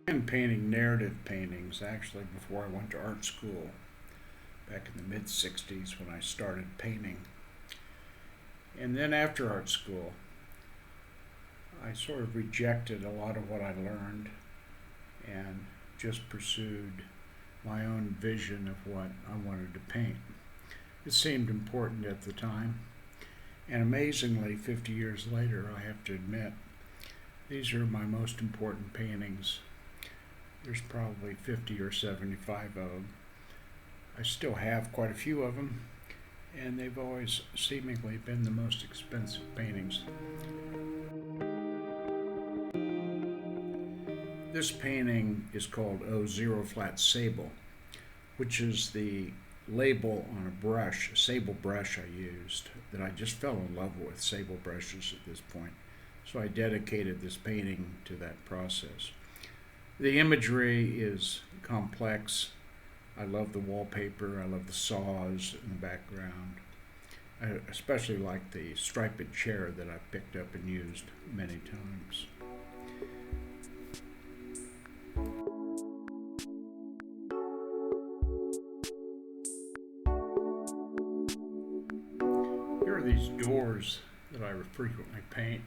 And painting narrative paintings actually before I went to art school back in the mid 60s when I started painting. And then after art school, I sort of rejected a lot of what I learned and just pursued my own vision of what I wanted to paint. It seemed important at the time, and amazingly, 50 years later, I have to admit, these are my most important paintings. There's probably 50 or 75 of them. I still have quite a few of them, and they've always seemingly been the most expensive paintings. This painting is called O Zero Flat Sable, which is the label on a brush, a sable brush I used that I just fell in love with, sable brushes at this point. So I dedicated this painting to that process. The imagery is complex. I love the wallpaper. I love the saws in the background. I especially like the striped chair that I picked up and used many times. Here are these doors that I frequently paint.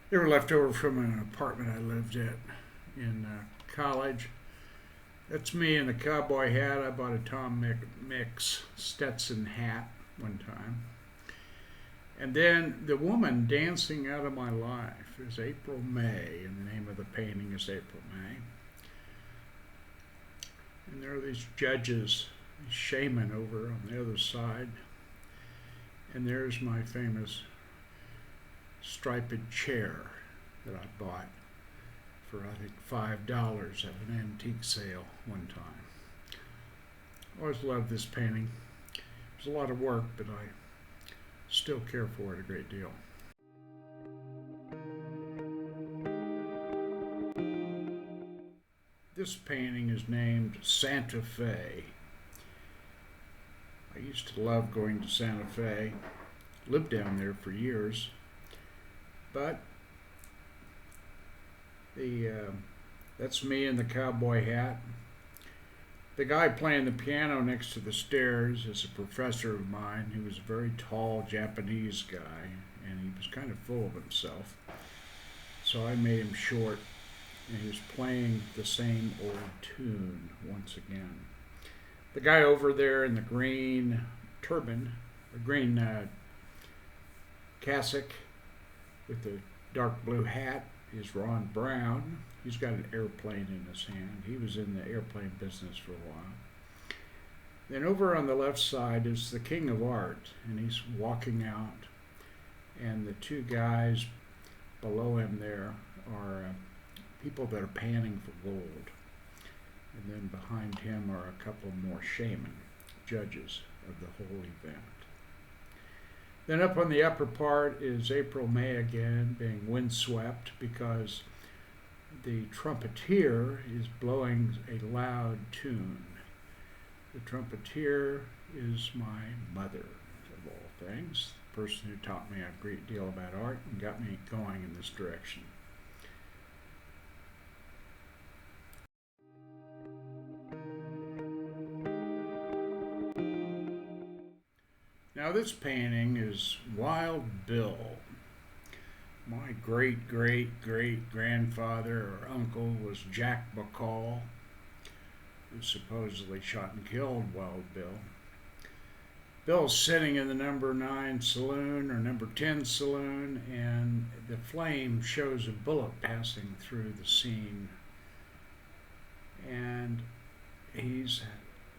They were left over from an apartment I lived at in college. That's me in the cowboy hat. I bought a Tom Mix Stetson hat one time. And then the woman dancing out of my life is April May, and the name of the painting is April May. And there are these judges, these shaman over on the other side. And there's my famous striped chair that I bought for I think $5 at an antique sale one time. I always loved this painting. It was a lot of work, but I still care for it a great deal. This painting is named Santa Fe. I used to love going to Santa Fe, lived down there for years, but that's me in the cowboy hat. The guy playing the piano next to the stairs is a professor of mine who was a very tall Japanese guy, and he was kind of full of himself. So I made him short, and he was playing the same old tune once again. The guy over there in the green turban, or green cassock with the dark blue hat is Ron Brown. He's got an airplane in his hand. He was in the airplane business for a while. Then over on the left side is the king of art, and he's walking out. And the two guys below him there are people that are panning for gold. And then behind him are a couple more shaman, judges of the whole event. Then up on the upper part is April May again, being windswept because the trumpeter is blowing a loud tune. The trumpeter is my mother, of all things, the person who taught me a great deal about art and got me going in this direction. Now this painting is Wild Bill. My great great great grandfather or uncle was Jack McCall, who supposedly shot and killed Wild Bill. Bill's sitting in the number 9 saloon or number 10 saloon, and the flame shows a bullet passing through the scene. And he's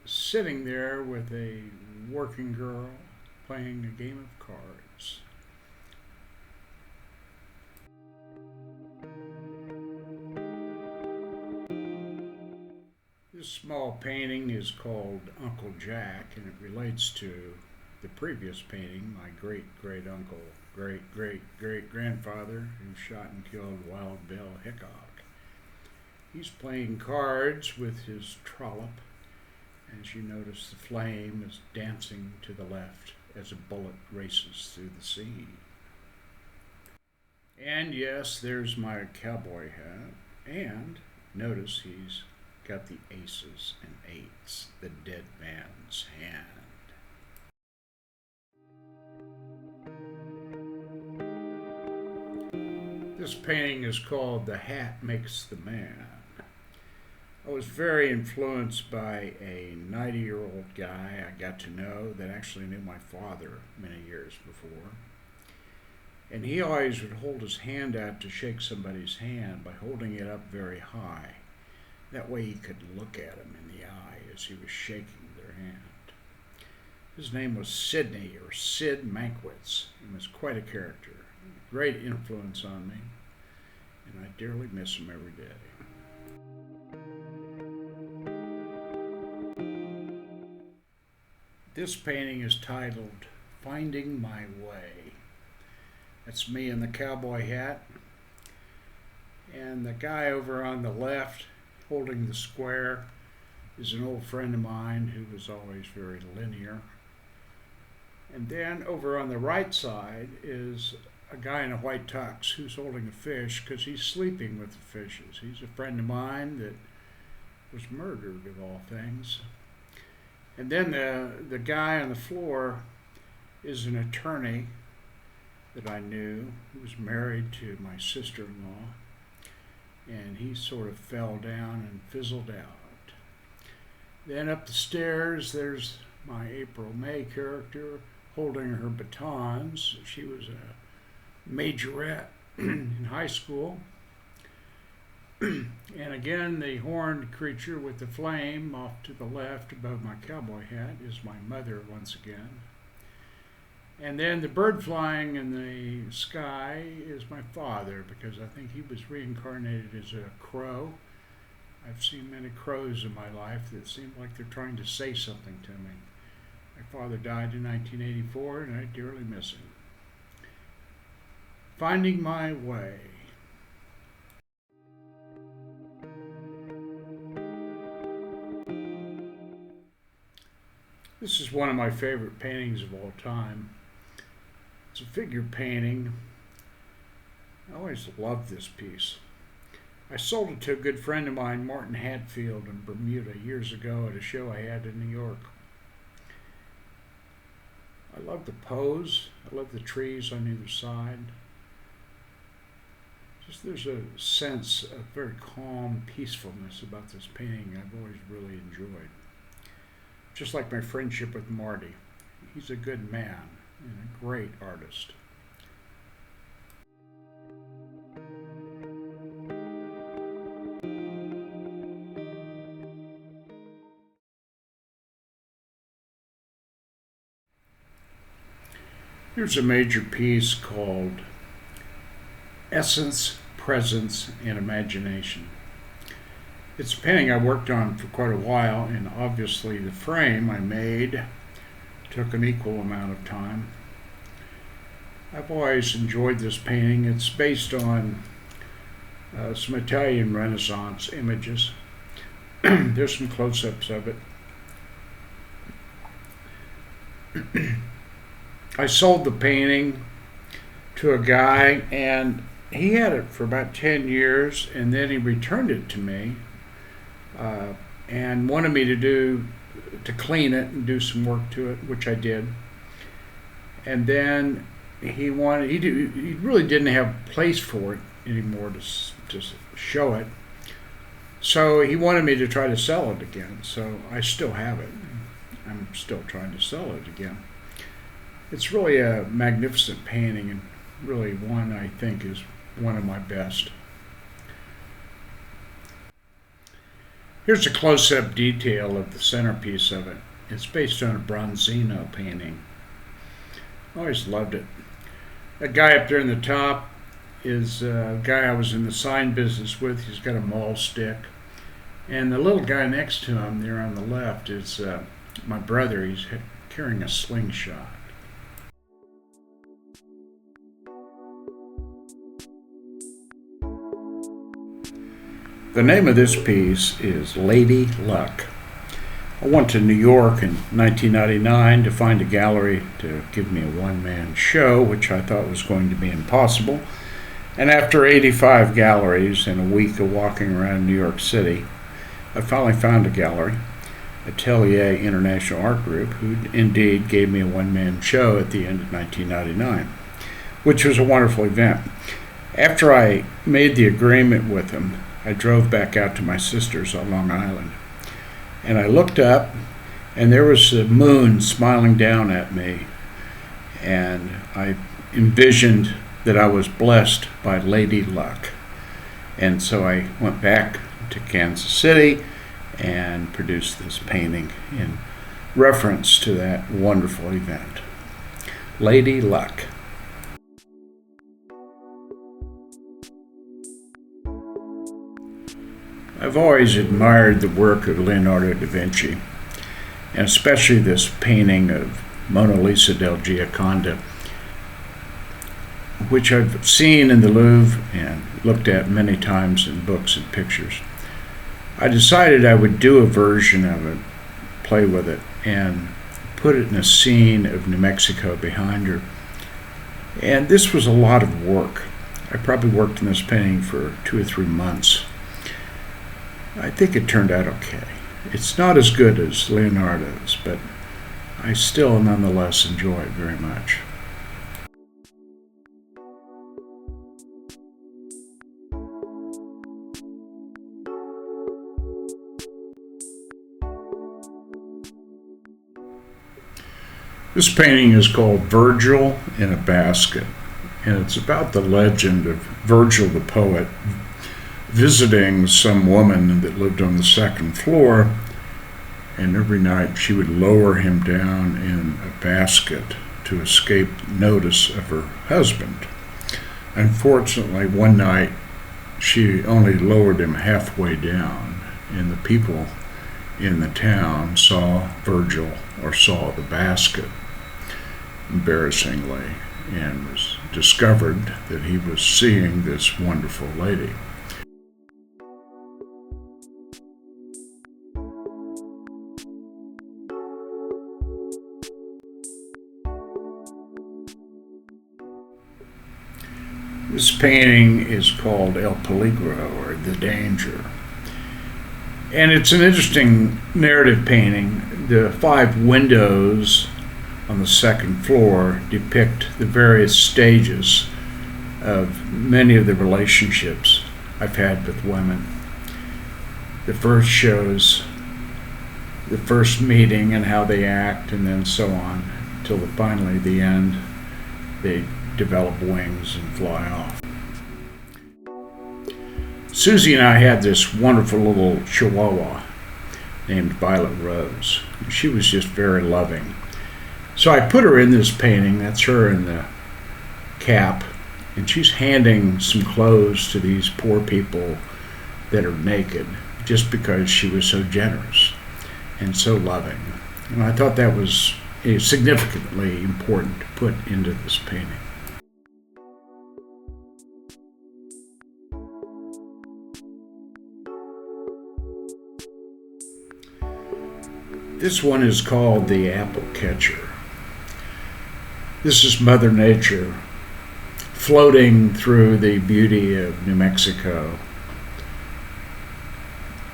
sitting there with a working girl playing a game of cards. This small painting is called Uncle Jack, and it relates to the previous painting, my great great uncle, great great great grandfather, who shot and killed Wild Bill Hickok. He's playing cards with his trollop. As you notice, the flame is dancing to the left as a bullet races through the scene. And yes, there's my cowboy hat and Notice he's got the aces and eights, the dead man's hand. This painting is called The Hat Makes the Man. I was very influenced by a 90-year-old guy I got to know that actually knew my father many years before. And he always would hold his hand out to shake somebody's hand by holding it up very high. That way he could look at him in the eye as he was shaking their hand. His name was Sidney, or Sid Mankiewicz, and was quite a character. Great influence on me, and I dearly miss him every day. This painting is titled Finding My Way. That's me in the cowboy hat, and the guy over on the left holding the square is an old friend of mine who was always very linear. And then over on the right side is a guy in a white tux who's holding a fish because he's sleeping with the fishes. He's a friend of mine that was murdered, of all things. And then the guy on the floor is an attorney that I knew who was married to my sister-in-law, and he sort of fell down and fizzled out. Then up the stairs, there's my April May character holding her batons. She was a majorette in high school. And again, the horned creature with the flame off to the left above my cowboy hat is my mother once again. And then the bird flying in the sky is my father, because I think he was reincarnated as a crow. I've seen many crows in my life that seem like they're trying to say something to me. My father died in 1984, and I dearly miss him. Finding My Way. This is one of my favorite paintings of all time. It's a figure painting. I always loved this piece. I sold it to a good friend of mine, Martin Hatfield, in Bermuda years ago at a show I had in New York. I love the pose. I love the trees on either side. Just there's a sense of very calm peacefulness about this painting I've always really enjoyed. Just like my friendship with Marty. He's a good man and a great artist. Here's a major piece called Essence, Presence, and Imagination. It's a painting I worked on for quite a while, and obviously the frame I made took an equal amount of time. I've always enjoyed this painting. It's based on some Italian Renaissance images. There's some close-ups of it. I sold the painting to a guy, and he had it for about 10 years, and then he returned it to me and wanted me to clean it and do some work to it, which I did. And then he really didn't have a place for it anymore to show it. So he wanted me to try to sell it again. So I still have it. I'm still trying to sell it again. It's really a magnificent painting, and really one I think is one of my best. Here's a close-up detail of the centerpiece of it. It's based on a Bronzino painting. I always loved it. That guy up there in the top is a guy I was in the sign business with. He's got a maul stick. And the little guy next to him there on the left is my brother. He's carrying a slingshot. The name of this piece is Lady Luck. I went to New York in 1999 to find a gallery to give me a one-man show, which I thought was going to be impossible. And after 85 galleries and a week of walking around New York City, I finally found a gallery, Atelier International Art Group, who indeed gave me a one-man show at the end of 1999, which was a wonderful event. After I made the agreement with them, I drove back out to my sister's on Long Island. And I looked up, and there was the moon smiling down at me. And I envisioned that I was blessed by Lady Luck. And so I went back to Kansas City and produced this painting in reference to that wonderful event. Lady Luck. I've always admired the work of Leonardo da Vinci, and especially this painting of Mona Lisa del Gioconda, which I've seen in the Louvre and looked at many times in books and pictures. I decided I would do a version of it, play with it, and put it in a scene of New Mexico behind her. And this was a lot of work. I probably worked on this painting for 2 or 3 months. I think it turned out okay. It's not as good as Leonardo's, but I still nonetheless enjoy it very much. This painting is called Virgil in a Basket, and it's about the legend of Virgil the poet visiting some woman that lived on the second floor, and every night she would lower him down in a basket to escape notice of her husband. Unfortunately, one night she only lowered him halfway down, and the people in the town saw Virgil, or saw the basket, embarrassingly, and was discovered that he was seeing this wonderful lady. This painting is called El Peligro, or The Danger. And it's an interesting narrative painting. The 5 windows on the second floor depict the various stages of many of the relationships I've had with women. The first shows the first meeting and how they act, and then so on, till finally the end, they develop wings and fly off. Susie and I had this wonderful little Chihuahua named Violet Rose. She was just very loving. So I put her in this painting. That's her in the cap, and she's handing some clothes to these poor people that are naked just because she was so generous and so loving. And I thought that was significantly important to put into this painting. This one is called The Apple Catcher. This is Mother Nature floating through the beauty of New Mexico,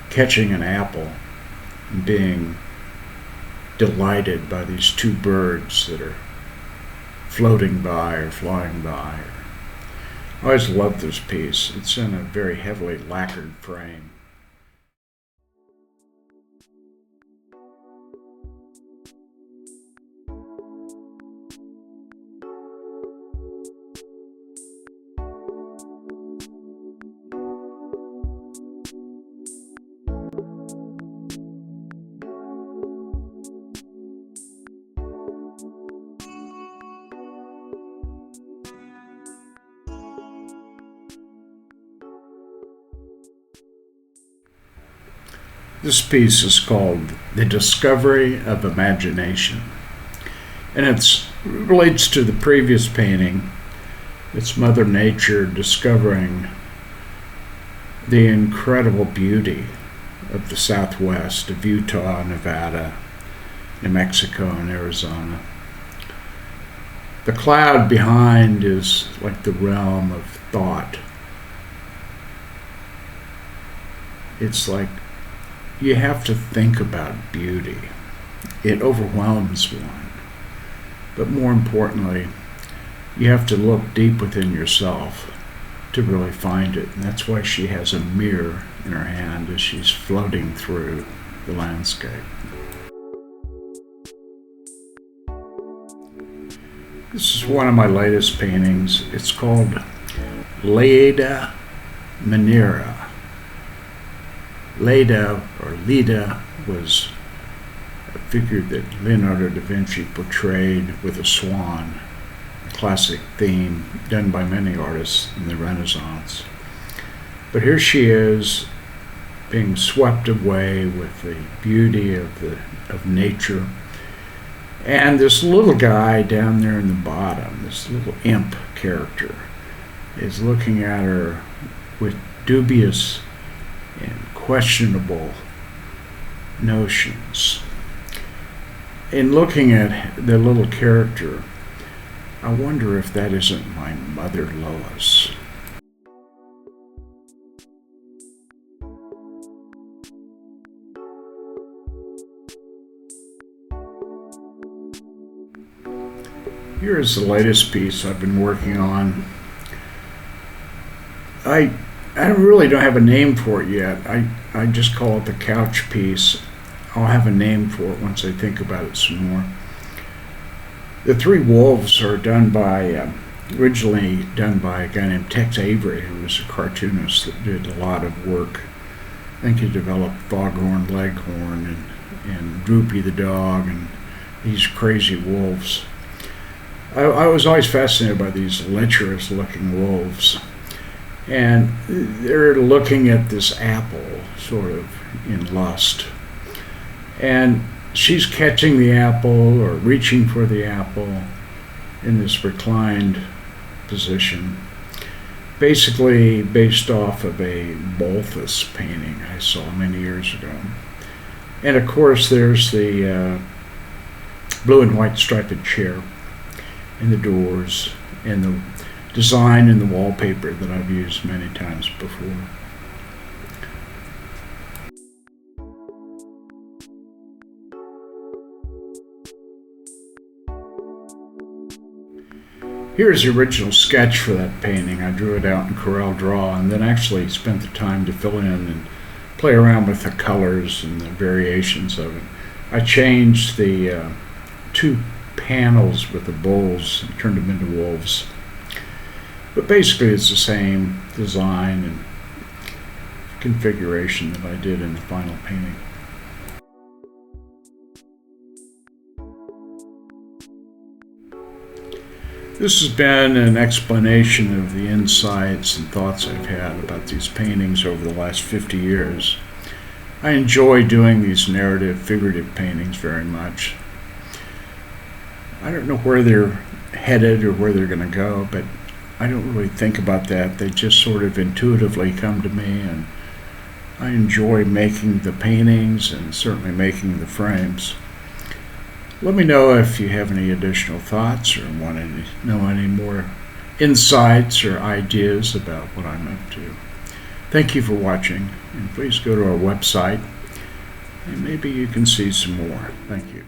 catching an apple and being delighted by these 2 birds that are floating by or flying by. I always loved this piece. It's in a very heavily lacquered frame. This piece is called The Discovery of Imagination, and it relates to the previous painting. It's Mother Nature discovering the incredible beauty of the Southwest, of Utah, Nevada, New Mexico, and Arizona. The cloud behind is like the realm of thought. It's like you have to think about beauty. It overwhelms one. But more importantly, you have to look deep within yourself to really find it. And that's why she has a mirror in her hand as she's floating through the landscape. This is one of my latest paintings. It's called Leda Manera. Leda, or Leda, was a figure that Leonardo da Vinci portrayed with a swan, a classic theme done by many artists in the Renaissance. But here she is, being swept away with the beauty of nature. And this little guy down there in the bottom, this little imp character, is looking at her with dubious and questionable notions. In looking at the little character, I wonder if that isn't my mother Lois. Here is the latest piece I've been working on. I really don't have a name for it yet. I just call it the couch piece. I'll have a name for it once I think about it some more. The three wolves are originally done by a guy named Tex Avery, who was a cartoonist that did a lot of work. I think he developed Foghorn Leghorn and Droopy the dog and these crazy wolves. I was always fascinated by these lecherous looking wolves. And they're looking at this apple, sort of in lust. And she's catching the apple or reaching for the apple in this reclined position, basically based off of a Balthus painting I saw many years ago. And of course, there's the blue and white striped chair and the doors and the design in the wallpaper that I've used many times before. Here's the original sketch for that painting. I drew it out in Corel Draw and then actually spent the time to fill in and play around with the colors and the variations of it. I changed the two panels with the bulls and turned them into wolves. But basically it's the same design and configuration that I did in the final painting. This has been an explanation of the insights and thoughts I've had about these paintings over the last 50 years. I enjoy doing these narrative, figurative paintings very much. I don't know where they're headed or where they're going to go, but I don't really think about that. They just sort of intuitively come to me, and I enjoy making the paintings and certainly making the frames. Let me know if you have any additional thoughts or want to know any more insights or ideas about what I'm up to. Thank you for watching, and please go to our website and maybe you can see some more. Thank you.